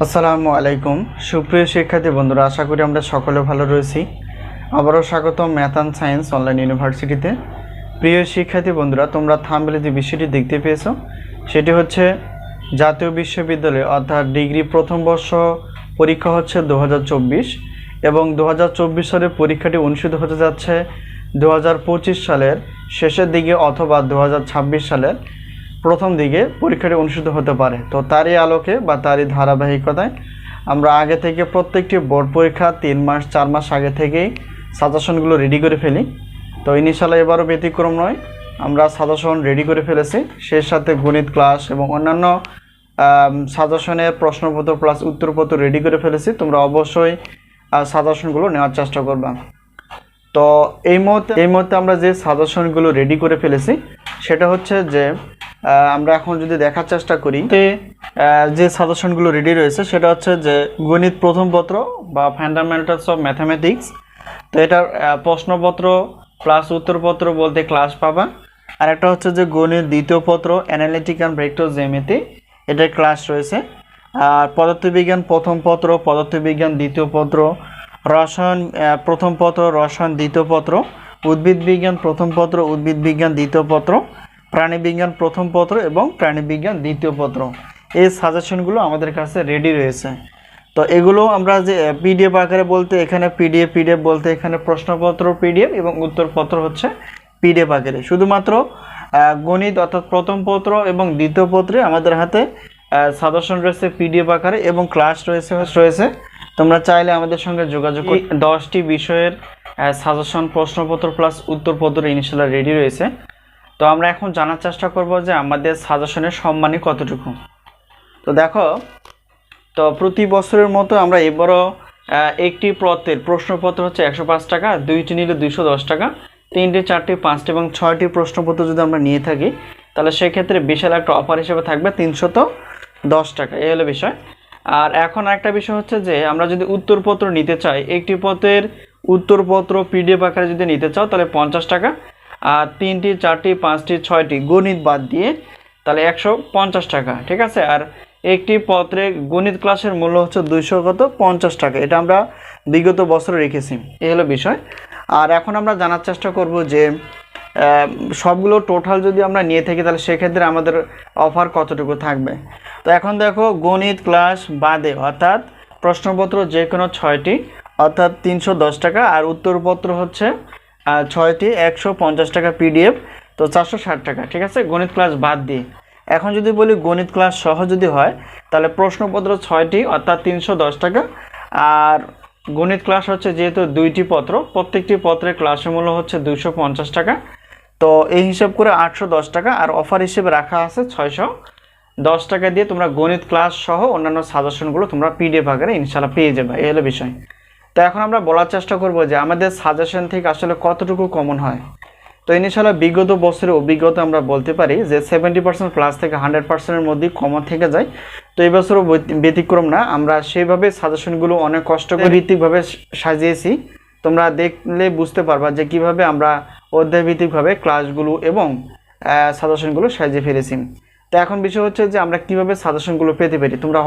আসসালামু আলাইকুম সুপ্রিয় শিক্ষার্থী বন্ধুরা, আশা করি আমরা সকলে ভালো রয়েছি। আবারও স্বাগতম ম্যাথ অ্যান্ড সায়েন্স অনলাইন ইউনিভার্সিটিতে। প্রিয় শিক্ষার্থী বন্ধুরা, তোমরা থাম্বনেলে যে বিষয়টি দেখতে পেয়েছো সেটি হচ্ছে জাতীয় বিশ্ববিদ্যালয়ে অর্থাৎ ডিগ্রি প্রথম বর্ষ পরীক্ষা হচ্ছে 2024 এবং 2024 সালের পরীক্ষাটি অনুষ্ঠিত হতে যাচ্ছে 2025 সালের শেষের দিকে অথবা 2026 সালের প্রথম দিকে পরীক্ষাটি অনুষ্ঠিত হতে পারে। তো তারই আলোকে বা তারই ধারাবাহিকতায় আমরা আগে থেকে প্রত্যেকটি বোর্ড পরীক্ষা 3 মাস 4 মাস আগে থেকেই সাজেশনগুলো রেডি করে ফেলি। তো ইনশাআল্লাহ এবারও ব্যতিক্রম নয়, আমরা সাজেশন রেডি করে ফেলেছি। সেই সাথে গণিত ক্লাস এবং অন্যান্য সাজেশনের প্রশ্নপত্র প্লাস উত্তরপত্র রেডি করে ফেলেছি। তোমরা অবশ্যই সাজেশনগুলো নেওয়ার চেষ্টা করবা। তো এই মুহূর্তে আমরা যে সাজেশনগুলো রেডি করে ফেলেছি সেটা হচ্ছে যে আমরা এখন যদি দেখার চেষ্টা করি যে সাজেশনগুলো রেডি রয়েছে সেটা হচ্ছে যে গণিত প্রথম পত্র বা ফান্ডামেন্টালস অফ ম্যাথামেটিক্স। তো এটার প্রশ্নপত্র প্লাস উত্তরপত্র বলতে ক্লাস পাবা। আর একটা হচ্ছে যে গণিত দ্বিতীয় পত্র অ্যানালিটিক অ্যান্ড ভেক্টর জ্যামিতি, এটার ক্লাস রয়েছে। আর পদার্থবিজ্ঞান প্রথম পত্র, পদার্থবিজ্ঞান দ্বিতীয় পত্র, রসায়ন প্রথম পত্র, রসায়ন দ্বিতীয় পত্র, উদ্ভিদ বিজ্ঞান প্রথম পত্র, উদ্ভিদ বিজ্ঞান দ্বিতীয় পত্র, প্রাণীবিজ্ঞান প্রথম পত্র এবং প্রাণীবিজ্ঞান দ্বিতীয় পত্র। এই সাজেশনগুলো আমাদের কাছে রেডি রয়েছে। তো এগুলো আমরা যে পিডিএফ আকারে বলতে এখানে পিডিএফ বলতে এখানে প্রশ্নপত্র পিডিএফ এবং উত্তরপত্র হচ্ছে পিডিএফ আকারে। শুধুমাত্র গণিত অর্থাৎ প্রথম পত্র এবং দ্বিতীয় পত্রে আমাদের হাতে সাজেশন রয়েছে পিডিএফ আকারে এবং ক্লাস রয়েছে। তোমরা চাইলে আমাদের সঙ্গে যোগাযোগ করে 10টি বিষয়ের সাজেশন প্রশ্নপত্র প্লাস উত্তরপত্র ইনশাআল্লাহ রেডি রয়েছে। তো আমরা এখন জানার চেষ্টা করব যে আমাদের সাজেশনের সম্মানই কতটুকু। তো দেখো, তো প্রতি বছরের মতো আমরা এবারও একটি পত্রের প্রশ্নপত্র হচ্ছে 105 টাকা, দুইটি নিলে 210 টাকা, 3টি 4টি 5টি এবং 6টি প্রশ্নপত্র যদি আমরা নিয়ে থাকি তাহলে সেক্ষেত্রে বিশাল একটা অফার হিসেবে থাকবে 310 টাকা। এই হলো বিষয়। আর এখন একটা বিষয় হচ্ছে যে আমরা যদি উত্তরপত্র নিতে চাই, একটি পত্রের উত্তরপত্র পিডিএফ আকারে যদি নিতে চাও তাহলে 50 টাকা, আর 3টি 4টি 5টি 6টি গণিত বাদ দিয়ে তাহলে 150 টাকা, ঠিক আছে। আর একটি পত্রে গণিত ক্লাসের মূল্য হচ্ছে 250 টাকা। এটা আমরা বিগত বছরে রেখেছি। এই হলো বিষয়। আর এখন আমরা জানার চেষ্টা করব যে সবগুলো টোটাল যদি আমরা নিয়ে থাকি তাহলে সেক্ষেত্রে আমাদের অফার কতটুকু থাকবে। তো এখন দেখো, গণিত ক্লাস বাদে অর্থাৎ প্রশ্নপত্র যে কোনো 6টি অর্থাৎ 310 টাকা, আর উত্তরপত্র হচ্ছে 6টি 150 টাকা পিডিএফ, তো 460 টাকা, ঠিক আছে, গণিত ক্লাস বাদ দিয়ে। এখন যদি বলি গণিত ক্লাস সহ যদি হয় তাহলে প্রশ্নপত্র 6টি অর্থাৎ 310 টাকা, আর গণিত ক্লাস হচ্ছে যেহেতু 2টি পত্র, প্রত্যেকটি পত্রের ক্লাসের মূল্য হচ্ছে 250 টাকা। তো এই হিসাব করে 810 টাকা, আর অফার হিসেবে রাখা আছে 610 টাকা দিয়ে তোমরা গণিত ক্লাস সহ অন্যান্য সাজেশনগুলো তোমরা পিডিএফ আকারে ইনশাআল্লাহ পেয়ে যাবে। এই হলো বিষয়। তো এখন আমরা বলার চেষ্টা করব যে আমাদের সাজেশন থেকে আসলে কতটুকু কমন হয়। তো ইনশাআল্লাহ বিগত বছরের অভিজ্ঞতা আমরা বলতে পারি যে 70% প্লাস থেকে 100%-এর মধ্যে কমন থেকে যায়। তো এই বছরও ব্যতিক্রম না। আমরা সেইভাবে সাজেশনগুলো অনেক কষ্ট করে ভিত্তিকভাবে সাজিয়েছি। তোমরা দেখলে বুঝতে পারবা যে কিভাবে আমরা অধ্যায়ভিত্তিকভাবে ক্লাসগুলো এবং সাজেশনগুলো সাজিয়ে ফেলেছি। তো এখন বিষয় হচ্ছে যে আমরা কিভাবে সাজেশনগুলো পেতে পারি। তোমরা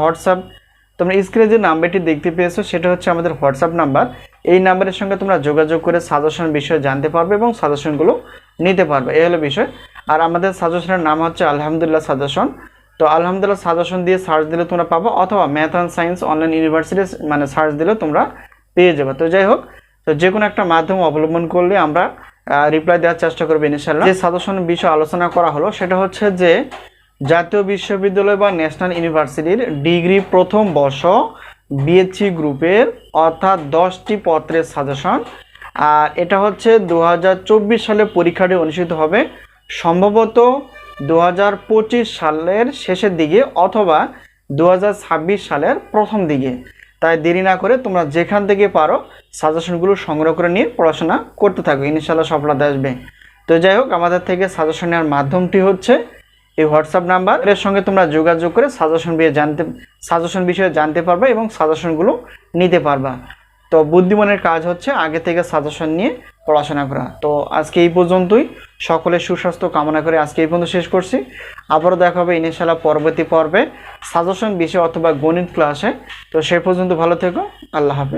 স্ক্রিনে যে নাম্বারটি দেখতে পেয়েছো সেটা হচ্ছে আমাদের হোয়াটসঅ্যাপ নাম্বার। এই নাম্বারের সঙ্গে তোমরা যোগাযোগ করে সাজেশন বিষয়ে জানতে পারবে এবং সাজেশনগুলো নিতে পারবে। এই হলো বিষয়। আর আমাদের সাজেশনের নাম হচ্ছে আলহামদুলিল্লাহ সাজেশন। তো আলহামদুলিল্লাহ সাজেশন দিয়ে সার্চ দিলে তোমরা পাবো, অথবা math and science online university search দিলে তোমরা পেয়ে যাবে। তো যাই হোক, তো যে কোনো একটা মাধ্যম অবলম্বন করলে আমরা রিপ্লাই দেওয়ার চেষ্টা করবো ইনশাআল্লাহ। যে সাজেশন বিষয়ে আলোচনা করা হলো সেটা হচ্ছে যে জাতীয় বিশ্ববিদ্যালয় বা ন্যাশনাল ইউনিভার্সিটির ডিগ্রি প্রথম বর্ষ বিএসসি গ্রুপের অর্থাৎ 10টি পত্রের সাজেশন। আর এটা হচ্ছে 2024 সালে পরীক্ষাটি অনুষ্ঠিত হবে সম্ভবত 2025 সালের শেষের দিকে অথবা 2026 সালের প্রথম দিকে। তাই দেরি না করে তোমরা যেখান থেকে পারো সাজেশনগুলো সংগ্রহ করে নিয়ে পড়াশোনা করতে থাকো, ইনশাআল্লাহ সফলতা আসবে। তো যাই হোক, আমাদের থেকে সাজেশন নেওয়ার মাধ্যমটি হচ্ছে এই হোয়াটসঅ্যাপ নাম্বার। এর সঙ্গে তোমরা যোগাযোগ করে সাজেশন বিষয়ে জানতে পারবে এবং সাজেশনগুলো নিতে পারবা। তো বুদ্ধিমানের কাজ হচ্ছে আগে থেকে সাজেশন নিয়ে পড়াশোনা করা। তো আজকে এই পর্যন্তই। সকলের সুস্বাস্থ্য কামনা করে আজকে এই পর্যন্ত শেষ করছি। আবারও দেখা হবে ইনশাআল্লাহ পরবর্তী পর্বে সাজেশন বিষয় অথবা গণিত ক্লাসে। তো সে পর্যন্ত ভালো থেকো, আল্লাহ হাফেজ।